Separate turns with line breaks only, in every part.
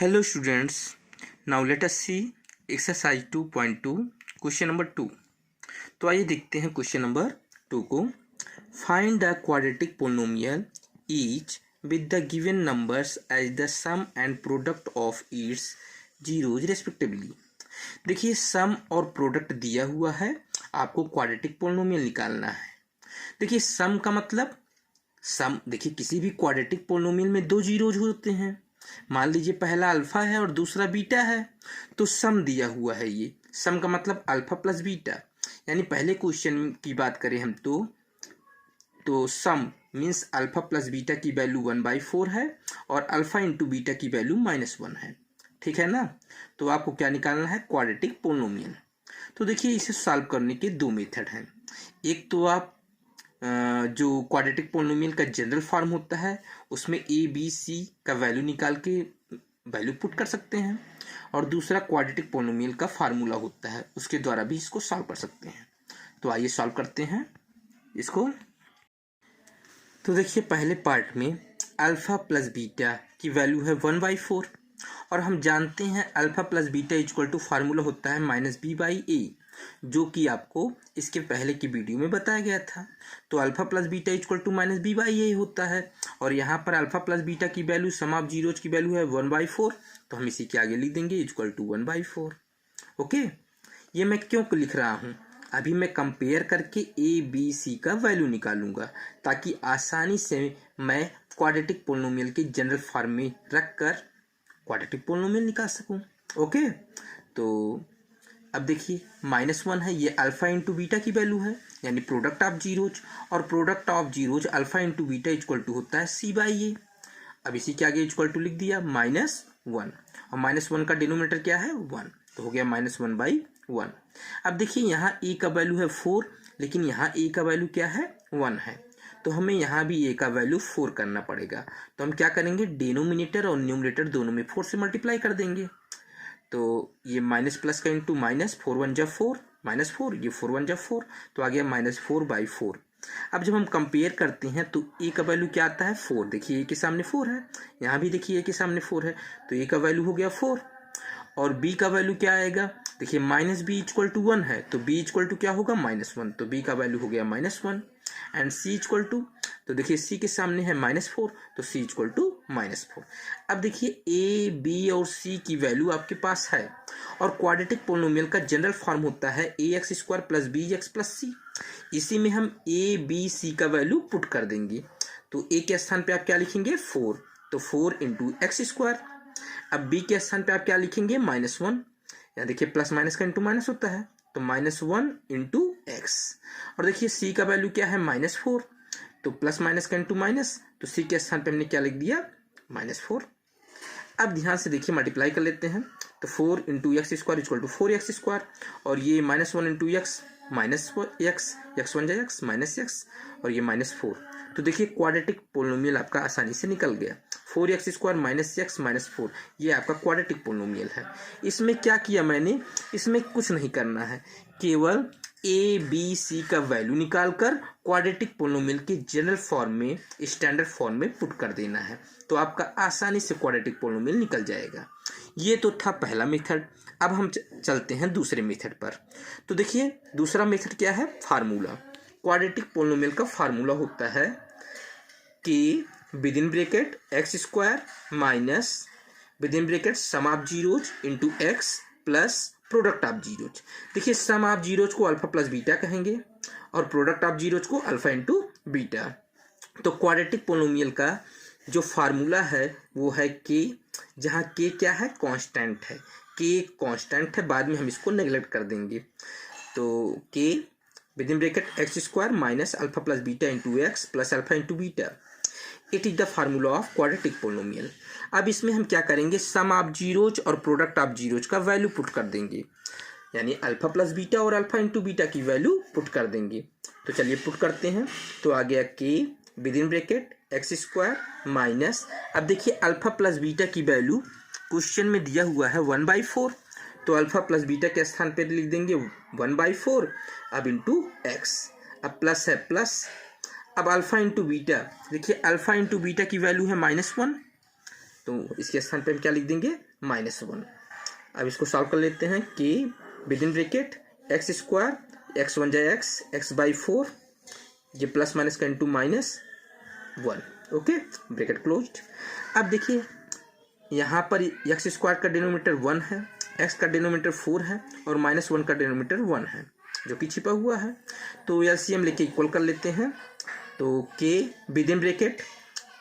Hello students, now let us see exercise 2.2 question number 2। तो आइए देखते हैं क्वेश्चन नंबर 2 को। Find the quadratic polynomial each with the given numbers as the sum and product of its zeros respectively. देखिए sum और product दिया हुआ है, आपको क्वाड्रेटिक पोलिनोमियल निकालना है। देखिए सम का मतलब देखिए किसी भी क्वाड्रेटिक पोलिनोमियल में दो जीरोज होते हैं। मान लीजिए पहला अल्फा है और दूसरा बीटा है, तो सम दिया हुआ है। ये सम का मतलब अल्फा प्लस बीटा, यानी पहले क्वेश्चन की बात करें हम तो सम मीन्स अल्फा प्लस बीटा की वैल्यू 1/4 है और अल्फा इंटू बीटा की वैल्यू -1 है। ठीक है ना। तो आपको क्या निकालना है, क्वाड्रेटिक पोलिनोमियल। तो देखिए इसे सॉल्व करने के दो मेथड हैं। एक तो आप जो क्वाड्रेटिक पोलिनोमियल का जनरल फॉर्म होता है उसमें ए बी सी का वैल्यू निकाल के वैल्यू पुट कर सकते हैं, और दूसरा क्वाड्रेटिक पोलिनोमियल का फार्मूला होता है, उसके द्वारा भी इसको सॉल्व कर सकते हैं। तो आइए सॉल्व करते हैं इसको। तो देखिए पहले पार्ट में अल्फा प्लस बीटा की वैल्यू है 1/4, और हम जानते हैं alpha plus beta equal to formula होता है -b/a, जो कि आपको इसके पहले की वीडियो में बताया गया था। तो alpha plus beta equal to -b/a होता है, और यहाँ पर अल्फा प्लस बीटा की वैल्यू सम ऑफ जीरोज की वैल्यू है 1/4, तो हम इसी के आगे लिख देंगे इक्वल टू 1/4। ओके, ये मैं क्यों लिख रहा हूँ, अभी मैं कंपेयर करके ए बी सी का वैल्यू निकालूंगा, ताकि आसानी से मैं क्वाड्रेटिक पोलिनोमियल के जनरल फॉर्म में रख कर क्वाड्रेटिक पोलिनोमियल निकाल सकूं। ओके, तो अब देखिए -1 है, ये अल्फा इंटू बीटा की वैल्यू है, यानी प्रोडक्ट ऑफ जीरोज, और product of zeros alpha into beta equal to होता है c/a। अब इसी के आगे इक्वल टू लिख दिया -1, और -1 का डिनोमिनेटर क्या है 1, तो हो गया -1/1। अब देखिए यहाँ a का वैल्यू है 4, लेकिन यहाँ a का वैल्यू क्या है 1 है, तो हमें यहाँ भी a का वैल्यू 4 करना पड़ेगा। तो हम क्या करेंगे, डिनोमिनेटर और न्यूमरेटर दोनों में 4 से मल्टीप्लाई कर देंगे। तो ये माइनस प्लस का इंटू माइनस, 4 1 जा 4, -4, ये 4 1 जा 4, तो आ गया -4/4। अब जब हम कंपेयर करते हैं तो a का वैल्यू क्या आता है 4। देखिए a के सामने 4 है, यहाँ भी देखिए a के सामने 4 है, तो a का वैल्यू हो गया 4। और b का वैल्यू क्या आएगा, देखिए -b इक्वल टू 1 है, तो b इक्वल टू क्या होगा -1, तो b का वैल्यू हो गया -1। एंड c इक्वल टू, तो देखिए c के सामने है -4, तो c इक्वल टू -4। अब देखिए a b और c की वैल्यू आपके पास है, और क्वाड्रेटिक पोलिनोमियल का जनरल फॉर्म होता है ax² + bx + c। इसी में हम a b c का वैल्यू पुट कर देंगे। तो a के स्थान पे आप क्या लिखेंगे 4, तो 4 इंटू x²। अब b के स्थान पे आप क्या लिखेंगे -1, यहाँ देखिए प्लस माइनस का इंटू माइनस होता है, तो -1 इंटू एक्स। और देखिए c का वैल्यू क्या है -4, तो प्लस माइनस का इंटू माइनस, तो c के स्थान पे हमने क्या लिख दिया -4। अब ध्यान से देखिए मल्टीप्लाई कर लेते हैं, तो 4 into x square equal to 4x², और ये -1 इंटू एक्स -x, x1 जा x -x, और ये -4। तो देखिए क्वाड्रेटिक पोलिनोमियल आपका आसानी से निकल गया। 4x² -x -4, ये आपका क्वाड्रेटिक पोलिनोमियल है। इसमें क्या किया मैंने, इसमें कुछ नहीं करना है, केवल ए बी सी का वैल्यू निकालकर क्वाड्रेटिक पोलिनोमियल के जनरल फॉर्म में, स्टैंडर्ड फॉर्म में पुट कर देना है, तो आपका आसानी से क्वाड्रेटिक पोलिनोमियल निकल जाएगा। ये तो था पहला मेथड। अब हम चलते हैं दूसरे मेथड पर। तो देखिए दूसरा मेथड क्या है, फार्मूला। क्वाड्रेटिक पोलिनोमियल का फार्मूला होता है कि within bracket x² minus within bracket sum of zeros into x plus product of zeros. देखिए सम ऑफ जीरोज को अल्फा प्लस बीटा कहेंगे, और प्रोडक्ट ऑफ जीरोज को अल्फा इंटू बीटा। तो क्वाड्रेटिक पोलिनोमियल का जो फार्मूला है वो है k, जहाँ k क्या है, कांस्टेंट है। k कांस्टेंट है, बाद में हम इसको नेग्लेक्ट कर देंगे। तो k within bracket x² minus alpha plus beta into x plus alpha into beta, it is the formula of quadratic polynomial. अब इसमें हम क्या करेंगे, सम ऑफ जीरोज और प्रोडक्ट ऑफ जीरोज का वैल्यू पुट कर देंगे, यानी अल्फा प्लस बीटा और अल्फा इंटू बीटा की वैल्यू पुट कर देंगे। तो चलिए पुट करते हैं, तो आ गया k within bracket x² minus, अब देखिए अल्फा प्लस बीटा की वैल्यू क्वेश्चन में दिया हुआ है 1/4, तो अल्फा प्लस बीटा के स्थान पर लिख देंगे 1/4, अब इंटू एक्स, अब प्लस है प्लस, अब अल्फा इंटू बीटा, देखिए अल्फा इंटू बीटा की वैल्यू है -1, तो इसके स्थान पे हम क्या लिख देंगे -1। अब इसको सॉल्व कर लेते हैं। के with in bracket x square x one जाए एक्स बाई 4, ये प्लस माइनस का इंटू -1। Okay, bracket closed. अब देखिए यहाँ पर एक्स स्क्वायर का डिनोमिनेटर 1 है, एक्स का डिनोमिनेटर 4 है और -1 का डिनोमिनेटर 1 है जो कि छिपा हुआ है। तो एलसीएम लेके इक्वल कर लेते हैं। तो के विद इन ब्रैकेट,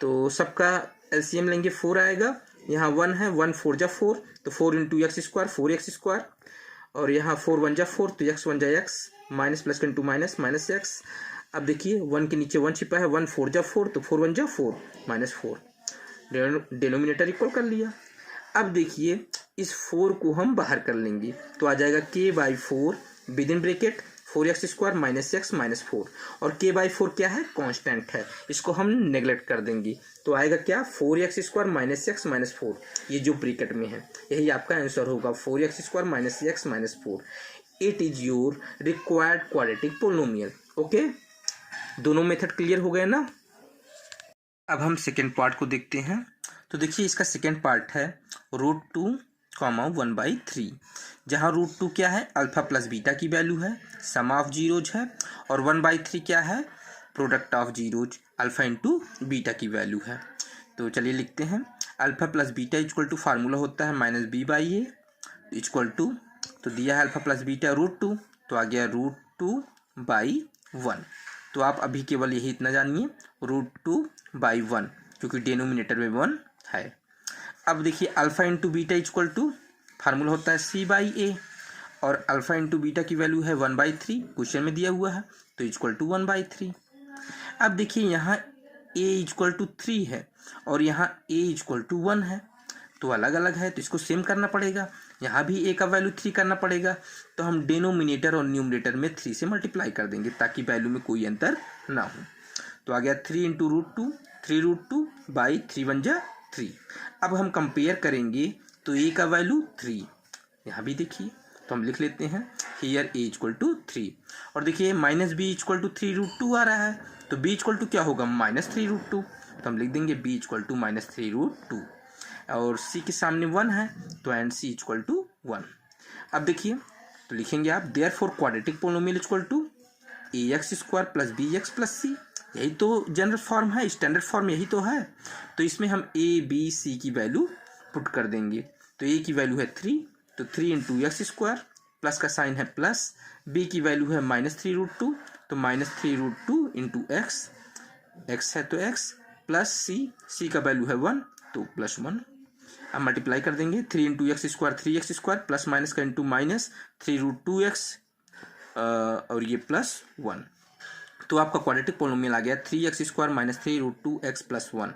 तो सबका एलसीएम लेंगे 4 आएगा, यहाँ 1 है, 1 4 जा 4, तो 4 into x square 4x square, और यहाँ 4 1 जा 4, तो x 1 जा x, माइनस प्लस का इंटू माइनस एक्स। अब देखिए 1 के नीचे 1 छिपा है, 1 4 जा 4, तो 4 1 जा 4 -4, डिनोमिनेटर इक्वल कर लिया। अब देखिए इस 4 को हम बाहर कर लेंगे तो आ जाएगा k by 4 with in bracket 4x square -x -4, और k बाई 4 क्या है, कांस्टेंट है, इसको हम नेगलेक्ट कर देंगे तो आएगा क्या, 4x स्क्वायर -x -4, ये जो ब्रैकेट में है यही आपका आंसर होगा, 4x square -x -4। It is your required quadratic polynomial. Okay, दोनों मेथड क्लियर हो गए ना। अब हम सेकेंड पार्ट को देखते हैं। तो देखिए इसका सेकेंड पार्ट है √2, 1/3, जहाँ √2 क्या है, अल्फा प्लस बीटा की वैल्यू है, सम ऑफ जीरोज है, और 1/3 क्या है, product of zeros, alpha into beta की वैल्यू है। तो चलिए लिखते हैं, alpha plus beta equal to formula होता है -b/a इक्वल टू, तो दिया है अल्फा प्लस बीटा √2, तो आ गया √2/1। तो आप अभी केवल यही इतना जानिए, √2/1, क्योंकि डिनोमिनेटर में 1 है। अब देखिए alpha into beta equal to formula होता है c/a, और अल्फा इंटू बीटा की वैल्यू है 1/3, क्वेश्चन में दिया हुआ है, तो इक्वल टू 1/3। अब देखिए यहाँ a इक्वल टू 3 है और यहाँ a इक्वल टू 1 है, तो अलग अलग है, तो इसको सेम करना पड़ेगा। यहाँ भी a का वैल्यू 3 करना पड़ेगा, तो हम डिनोमिनेटर और न्यूमरेटर में 3 से मल्टीप्लाई कर देंगे ताकि वैल्यू में कोई अंतर ना हो। तो आ गया 3 इंटू √2, 3 √2 बाई 3 1 जा 3। अब हम कंपेयर करेंगे तो a का वैल्यू 3, यहाँ भी देखिए, तो हम लिख लेते हैं हियर a इक्वल टू 3, और देखिए -b इक्वल टू 3 √2 आ रहा है, तो b इक्वल टू क्या होगा, -3 √2, तो हम लिख देंगे b इक्वल टू -3 √2, और c के सामने 1 है, तो एंड c इक्वल टू 1। अब देखिए तो लिखेंगे आप, therefore quadratic polynomial equal to ax square plus bx plus c, यही तो जनरल फॉर्म है, स्टैंडर्ड फॉर्म यही तो है। तो इसमें हम a b c की वैल्यू पुट कर देंगे, तो a की वैल्यू है 3, तो 3 इंटू एक्स स्क्वायर, प्लस का साइन है प्लस, b की वैल्यू है -3 √2, तो -3 √2 इंटू एक्स, एक्स है तो x, प्लस c का वैल्यू है 1, तो +1। अब मल्टीप्लाई कर देंगे, 3 into x square 3x square, plus minus का इंटू -3 √2x, और ये +1, तो आपका क्वाड्रेटिक पोलिनोमियल आ गया 3x square -3 √2x + 1।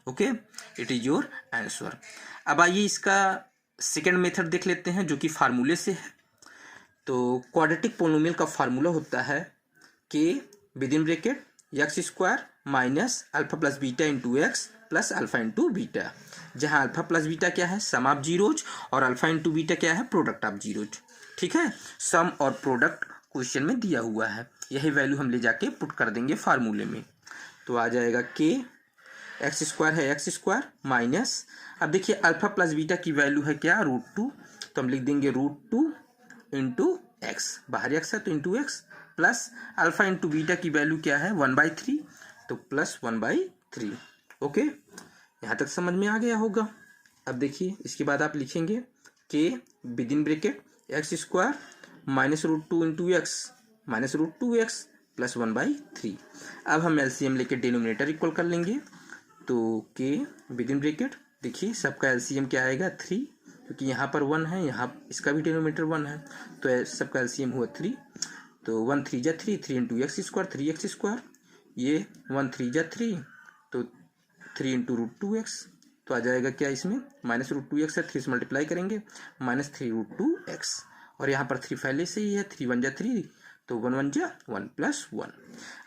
Okay, it is your answer. अब आइए इसका सेकेंड मेथड देख लेते हैं जो कि फार्मूले से है। तो क्वाड्रेटिक पोलिनोमियल का फार्मूला होता है के with in bracket x square minus alpha plus beta into x plus alpha into beta, जहाँ अल्फा प्लस बीटा क्या है, सम ऑफ जीरोज, और अल्फा इंटू बीटा क्या है, प्रोडक्ट ऑफ जीरोज। ठीक है, सम और प्रोडक्ट क्वेश्चन में दिया हुआ है, यही वैल्यू हम ले जाके पुट कर देंगे फार्मूले में, तो आ जाएगा के एक्स स्क्वायर है एक्स स्क्वायर माइनस, अब देखिए अल्फा प्लस बीटा की वैल्यू है क्या, √2, तो हम लिख देंगे √2 इंटू एक्स, बाहर एक्स है तो into x, plus alpha into beta की वैल्यू क्या है 1/3, तो प्लस 1/3। ओके, यहाँ तक समझ में आ गया होगा। अब देखिए इसके बाद आप लिखेंगे के with in bracket x square -√2 into x -√2x plus 1/3। अब हम एलसीएम लेके डिनोमिनेटर इक्वल कर लेंगे, तो के विद इन ब्रैकेट, देखिए सबका एलसीएम क्या आएगा 3, क्योंकि यहाँ पर 1 है, यहाँ इसका भी डिनोमिनेटर 1 है, तो सबका एलसीएम हुआ 3, तो 1 3 जा 3, 3 into x square 3x square, ये 1 3 जा 3, तो 3 इंटू √2x, तो आ जाएगा क्या, इसमें -√2x है, 3 से मल्टीप्लाई करेंगे -3 √2x, और यहाँ पर 3 पहले से ही है, 3 1 जा 3, तो 1 1 जा 1 + 1।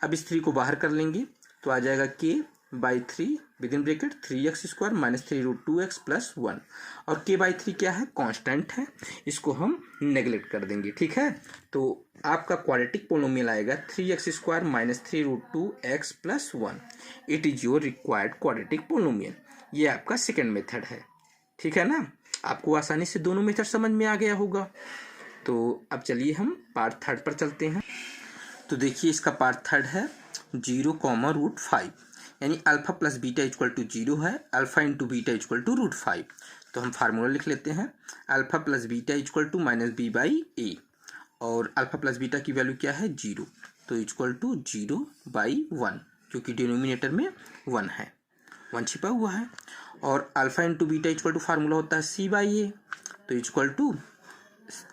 अब इस 3 को बाहर कर लेंगे तो आ जाएगा k/3 with in bracket 3x square -3 √2x plus 1, और k/3 क्या है, कांस्टेंट है, इसको हम नेगलेक्ट कर देंगे। ठीक है, तो आपका क्वाड्रेटिक पोलिनोमियल आएगा 3x square -3 √2x plus 1। It is your required quadratic polynomial. ये आपका सेकेंड मेथड है। ठीक है ना। आपको आसानी से दोनों मेथड समझ में आ गया होगा। तो अब चलिए हम पार्ट थर्ड पर चलते हैं। तो देखिए इसका पार्ट थर्ड है 0, यानी alpha plus beta equal to 0 है, alpha into beta equal to √5। तो हम फार्मूला लिख लेते हैं, alpha plus beta equal to -b/a, और अल्फा प्लस बीटा की वैल्यू क्या है 0, तो इक्वल टू 0/1, क्योंकि डिनोमिनेटर में 1 है, 1 छिपा हुआ है। और alpha into beta equal to formula होता है c/a, तो equal to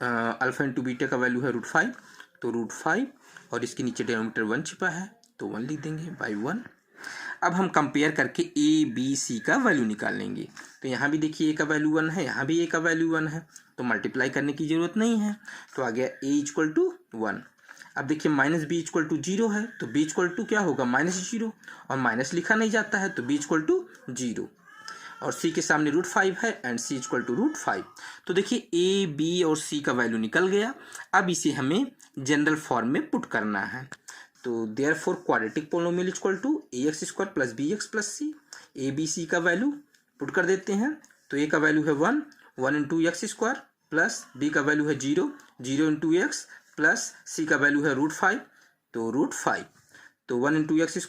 alpha into beta का वैल्यू है √5, तो √5 और इसके नीचे डिनोमिनेटर 1 छिपा है, तो 1 लिख देंगे बाई 1। अब हम कंपेयर करके ए बी सी का वैल्यू निकाल लेंगे। तो यहाँ भी देखिए ए का वैल्यू 1 है, यहाँ भी ए का वैल्यू 1 है, तो मल्टीप्लाई करने की ज़रूरत नहीं है। तो आ गया ए इक्वल टू 1। अब देखिए माइनस बी इक्वल टू 0 है, तो बी इक्वल टू क्या होगा -0, और माइनस लिखा नहीं जाता है, तो बी इक्वल टू 0, और c के सामने √5 है एंड c इक्वल टू √5। तो देखिए a b और c का वैल्यू निकल गया। अब इसे हमें जनरल फॉर्म में पुट करना है। तो therefore quadratic polynomial equal to ax² plus bx plus c। a b c का वैल्यू पुट कर देते हैं। तो a का वैल्यू है 1 इंटू x² प्लस b का वैल्यू है 0 इंटू x प्लस c का वैल्यू है √5, तो √5। तो 1 इंटू x²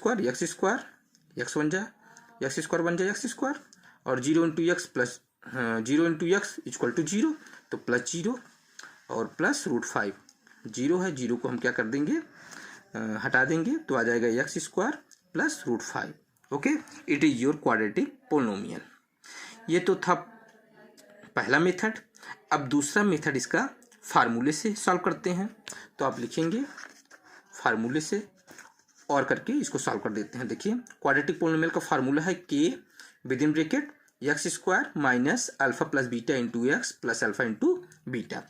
x बन जाए, x² बन जाए x², और 0 into x plus 0 into x equal to 0, तो प्लस 0 और प्लस √5। 0 है, 0 को हम क्या कर देंगे, हटा देंगे, तो आ जाएगा x² plus √5। Okay, it is your quadratic polynomial. ये तो था पहला मेथड। अब दूसरा मेथड इसका फार्मूले से सॉल्व करते हैं। तो आप लिखेंगे फार्मूले से और करके इसको सॉल्व कर देते हैं। देखिए क्वाड्रेटिक पोलिनोमियल का फार्मूला है k with in bracket x² minus alpha plus beta into x plus alpha into beta.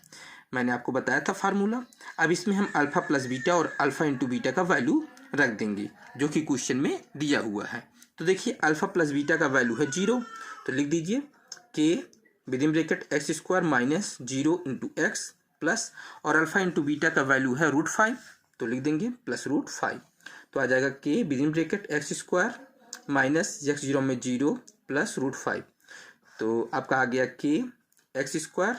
मैंने आपको बताया था फार्मूला। अब इसमें हम अल्फा प्लस बीटा और अल्फा इंटू बीटा का वैल्यू रख देंगे, जो कि क्वेश्चन में दिया हुआ है। तो देखिए अल्फा प्लस बीटा का वैल्यू है 0, तो लिख दीजिए k with in bracket x² minus 0 into x plus, और अल्फा इंटू बीटा का वैल्यू है √5, तो लिख देंगे प्लस √5। तो आ जाएगा k with in bracket x² minus x0 में 0 प्लस √5। तो आपका आ गया k x²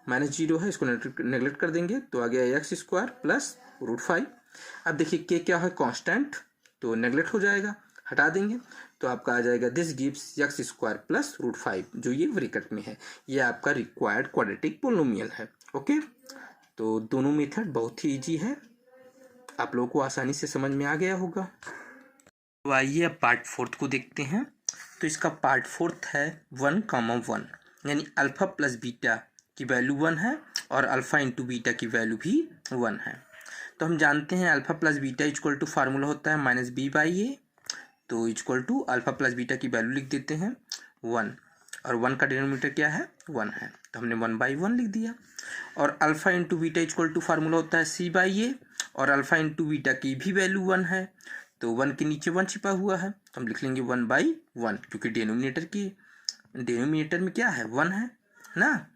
माइनस 0 है, इसको नेगलेक्ट कर देंगे, तो आ गया x² प्लस √5। अब देखिए k क्या है, कांस्टेंट, तो नेगलेक्ट हो जाएगा, हटा देंगे, तो आपका आ जाएगा दिस गिव्स x² प्लस √5, जो ये ब्रैकेट में है। ये आपका रिक्वायर्ड क्वाड्रेटिक पोलिनोमियल है। ओके, तो दोनों मेथड बहुत ही ईजी है, आप लोगों को आसानी से समझ में आ गया होगा। तो आइए अब पार्ट फोर्थ को देखते हैं। तो इसका पार्ट फोर्थ है 1, यानी अल्फा प्लस बीटा की वैल्यू 1 है और अल्फा इंटू बीटा की वैल्यू भी 1 है। तो हम जानते हैं alpha plus beta equal to formula होता है -b/a, तो equal to alpha plus beta की वैल्यू लिख देते हैं 1, और 1 का डिनोमिनेटर क्या है 1 है, तो हमने 1/1 लिख दिया। और alpha into beta equal to formula होता है c/a, और अल्फा इंटू बीटा की भी वैल्यू 1 है, तो 1 के नीचे 1 छिपा हुआ है, तो हम लिख लेंगे 1/1, क्योंकि डिनोमिनेटर में क्या है 1 है ना,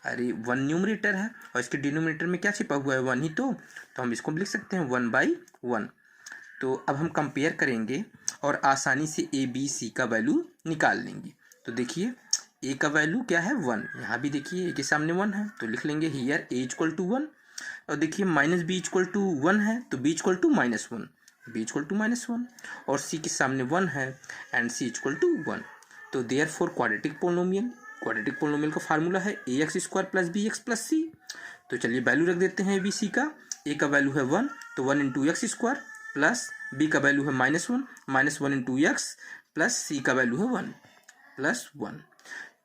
अरे 1 न्यूमरेटर है और इसके डिनोमिनेटर में क्या छिपा हुआ है 1 ही, तो हम इसको लिख सकते हैं 1/1। तो अब हम कंपेयर करेंगे और आसानी से ए बी सी का वैल्यू निकाल लेंगे। तो देखिए ए का वैल्यू क्या है 1, यहाँ भी देखिए ए के सामने 1 है, तो लिख लेंगे हियर ए इक्वल टू 1। और देखिए माइनस बी इक्वल टू 1 है, तो b equal to -1, b equal to -1, और सी के सामने 1 है एंड सी इक्वल टू 1। तो देयरफॉर क्वाड्रेटिक पोलिनोमियल का फार्मूला है ax² plus bx plus c। तो चलिए वैल्यू रख देते हैं ए बी सी का। ए का वैल्यू है 1, तो 1 इंटू x² प्लस बी का वैल्यू है -1 इंटू एक्स प्लस सी का वैल्यू है 1 प्लस 1।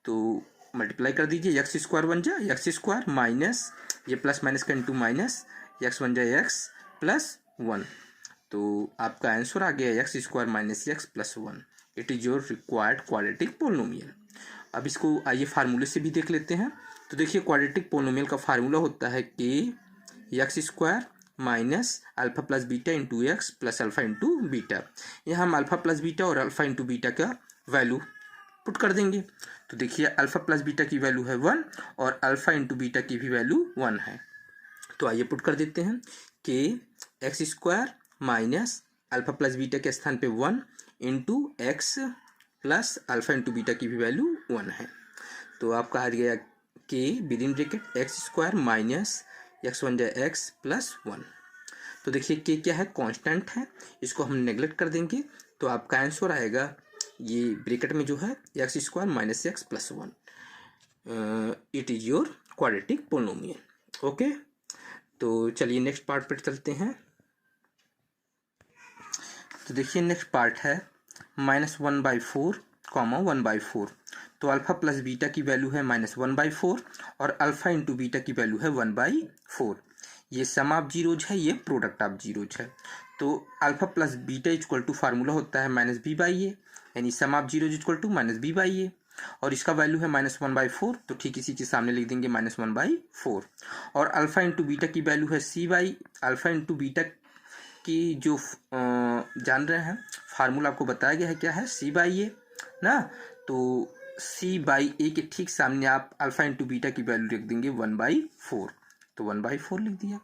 तो मल्टीप्लाई कर दीजिए, x² बन जाए x² माइनस ये प्लस माइनस का इंटू माइनस, x बन जाए x प्लस 1। तो आपका आंसर आ गया x² minus x plus 1। It is your required quadratic polynomial. अब इसको आइए फार्मूले से भी देख लेते हैं। तो देखिए क्वाड्रेटिक पोलिनोमियल का फार्मूला होता है k x² minus alpha plus beta into x plus alpha into beta. यहाँ हम अल्फा प्लस बीटा और अल्फा इंटू बीटा का वैल्यू पुट कर देंगे। तो देखिए अल्फा प्लस बीटा की वैल्यू है 1 और अल्फा इंटू बीटा की भी वैल्यू 1 है। तो आइए पुट कर देते हैं k x² minus alpha plus beta के स्थान पे 1 into x plus alpha into beta की भी वैल्यू 1 है। तो तो आपका आ गया के with in bracket x square minus x one जा एक्स प्लस वन। तो देखिए के क्या है, कांस्टेंट है, इसको हम नेगलेक्ट कर देंगे तो आपका आंसर आएगा ये ब्रैकेट में जो है x square minus x plus one. It is your quadratic polynomial. Okay, तो चलिए नेक्स्ट पार्ट पर चलते हैं। तो देखिए नेक्स्ट पार्ट है -1/4, (1/4). तो अल्फा प्लस बीटा की वैल्यू है -1/4 और अल्फा इंटू बीटा की वैल्यू है 1/4। ये सम ऑफ जीरोज है, ये प्रोडक्ट ऑफ जीरोज है। तो alpha plus beta equal to formula होता है -b/a, यानी sum of zeros equal to -b/a, और इसका वैल्यू है -1/4, तो ठीक इसी के सामने लिख देंगे -1/4। और अल्फा इंटू बीटा की वैल्यू है अल्फा इंटू बीटा की जो जान रहे हैं फार्मूला आपको बताया गया है क्या है, c/a ना। तो c/a के ठीक सामने आप अल्फा इंटू बीटा की वैल्यू लिख देंगे 1/4, तो 1/4 लिख दिया।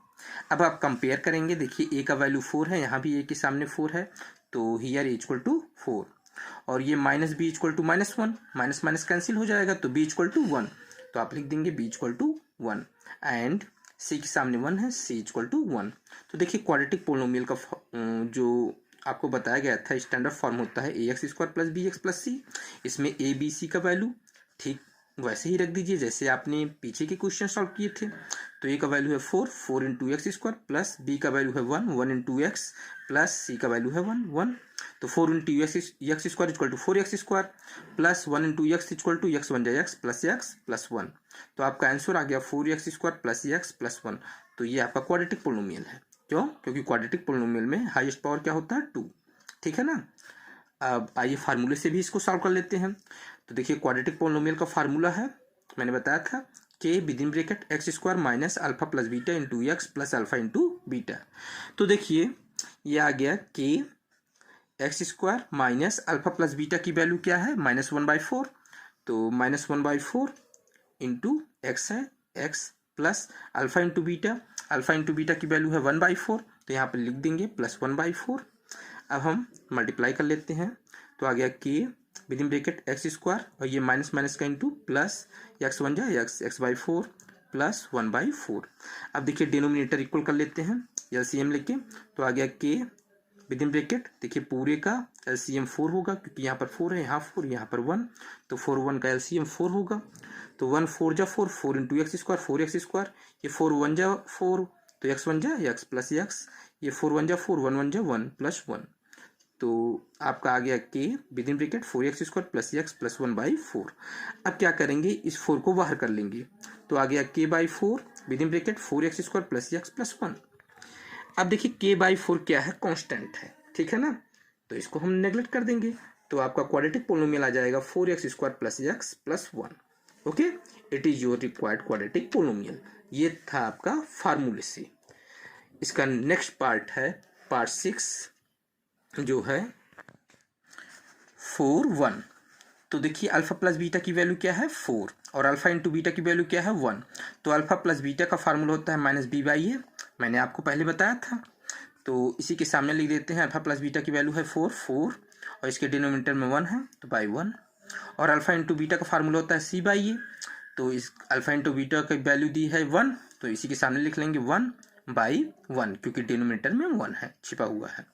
अब आप कंपेयर करेंगे, देखिए a का वैल्यू 4 है, यहाँ भी a के सामने 4 है, तो हियर a इक्वल टू 4, और ये minus b equal to -1, minus minus cancel हो जाएगा तो b इक्वल टू 1, तो आप लिख देंगे b equal to 1 and c के सामने 1 है, c इक्वल टू 1। तो देखिए क्वाड्रेटिक पोलिनोमियल का जो आपको बताया गया था स्टैंडर्ड फॉर्म होता है ax square plus bx plus c। इसमें a b c का वैल्यू ठीक वैसे ही रख दीजिए जैसे आपने पीछे के क्वेश्चन सॉल्व किए थे। तो a का वैल्यू है 4 into x square plus b का वैल्यू है 1 इंटू एक्स प्लस c का वैल्यू है 1। तो 4 into x square equal to 4x square plus 1 into x equal to x one जा एक्स प्लस 1। तो आपका आंसर आ गया 4x square plus x plus 1। तो ये आपका क्वाड्रेटिक पोलिनोमियल है। क्यों? क्योंकि क्वाड्रेटिक पोलिनोमियल में हाईएस्ट पावर क्या होता है 2, ठीक है ना। अब आइए फार्मूले से भी इसको सॉल्व कर लेते हैं। तो देखिए क्वाड्रेटिक पोलिनोमियल का फार्मूला है, मैंने बताया था के with in bracket x square minus alpha plus beta into x plus alpha into beta. तो देखिए ये आ गया के x square minus alpha plus beta की वैल्यू क्या है -1/4, तो -1/4 इंटू एक्स है, x plus alpha into beta की वैल्यू है 1/4, तो यहाँ पर लिख देंगे +1/4। अब हम मल्टीप्लाई कर लेते हैं, तो आ गया के with in bracket x square और ये माइनस माइनस का इंटू प्लस एक्स वन जा x/4 प्लस 1/4। अब देखिए डिनोमिनेटर इक्वल कर लेते हैं एलसीएम लेके, तो आ गया के विद इन ब्रैकेट, देखिए पूरे का एलसीएम 4 होगा क्योंकि यहाँ पर 4 है, यहाँ 4, यहाँ पर 1, तो 4 1 का एलसीएम 4 होगा। तो 1 4 जा 4 into x square 4x square, ये 4 1 जा 4, तो एक्स वन जा एक्स प्लस एक्स, ये 4 1 जा 4 1 1 जा 1 प्लस 1। तो आपका आ गया के with in bracket 4x square plus x plus 1/4। अब क्या करेंगे, इस 4 को बाहर कर लेंगे, तो आ गया k/4 with in bracket 4x square plus x plus 1। अब देखिए k/4 क्या है, कांस्टेंट है, ठीक है ना, तो इसको हम नेगलेक्ट कर देंगे, तो आपका क्वाड्रेटिक पोलिनोमियल आ जाएगा 4x square plus x plus 1। Okay, it is your required quadratic polynomial. ये था आपका फार्मूले से। इसका नेक्स्ट पार्ट है पार्ट 6 जो है 4(1). तो देखिए अल्फा प्लस बीटा की वैल्यू क्या है 4 और अल्फा इंटू बीटा की वैल्यू क्या है 1। तो अल्फा प्लस बीटा का फार्मूला होता है -b/a, मैंने आपको पहले बताया था, तो इसी के सामने लिख देते हैं। अल्फा प्लस बीटा की वैल्यू है 4 और इसके डिनोमिनेटर में 1 है, तो बाई 1। और अल्फा इंटू बीटा का फार्मूला होता है c/a, तो इस अल्फा इंटू बीटा की वैल्यू दी है 1, तो इसी के सामने लिख लेंगे 1/1 क्योंकि डिनोमिनेटर में 1 है, छिपा हुआ है।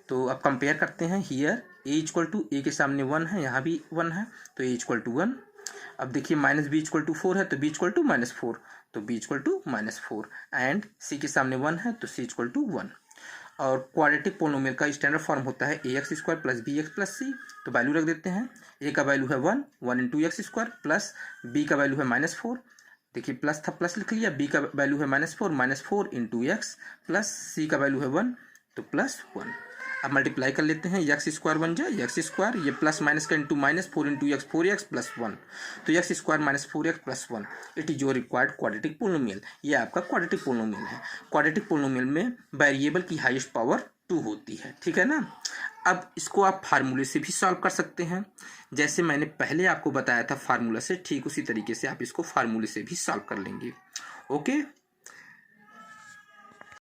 तो अब कंपेयर करते हैं, here a equal to a के सामने 1 है, यहाँ भी 1 है, तो a इक्वल टू 1। अब देखिए माइनस b इक्वल टू 4 है, तो b इक्वल टू -4, तो b equal to -4 and c के सामने 1 है, तो c इक्वल टू 1। और क्वाड्रेटिक पोलिनोमियल का स्टैंडर्ड फॉर्म होता है ax square plus bx plus c। तो वैल्यू रख देते हैं, a का वैल्यू है 1 into x square plus b का वैल्यू है -4, देखिए प्लस था प्लस लिख लिया, b का वैल्यू है -4 इंटू एक्स प्लस c का वैल्यू है 1, तो +1। अब मल्टीप्लाई कर लेते हैं, एक्स स्क्वायर बन जाए एक्स स्क्वायर, ये प्लस माइनस का into minus 4 into x 4x plus 1, तो x square minus 4x plus 1। It is your required quadratic polynomial. ये आपका क्वाड्रेटिक पोलिनोमियल है। क्वाड्रेटिक पोलिनोमियल में वेरिएबल की हाईएस्ट पावर 2 होती है, ठीक है ना। अब इसको आप फार्मूले से भी सॉल्व कर सकते हैं, जैसे मैंने पहले आपको बताया था फार्मूला से, ठीक उसी तरीके से आप इसको फार्मूले से भी सॉल्व कर लेंगे। ओके।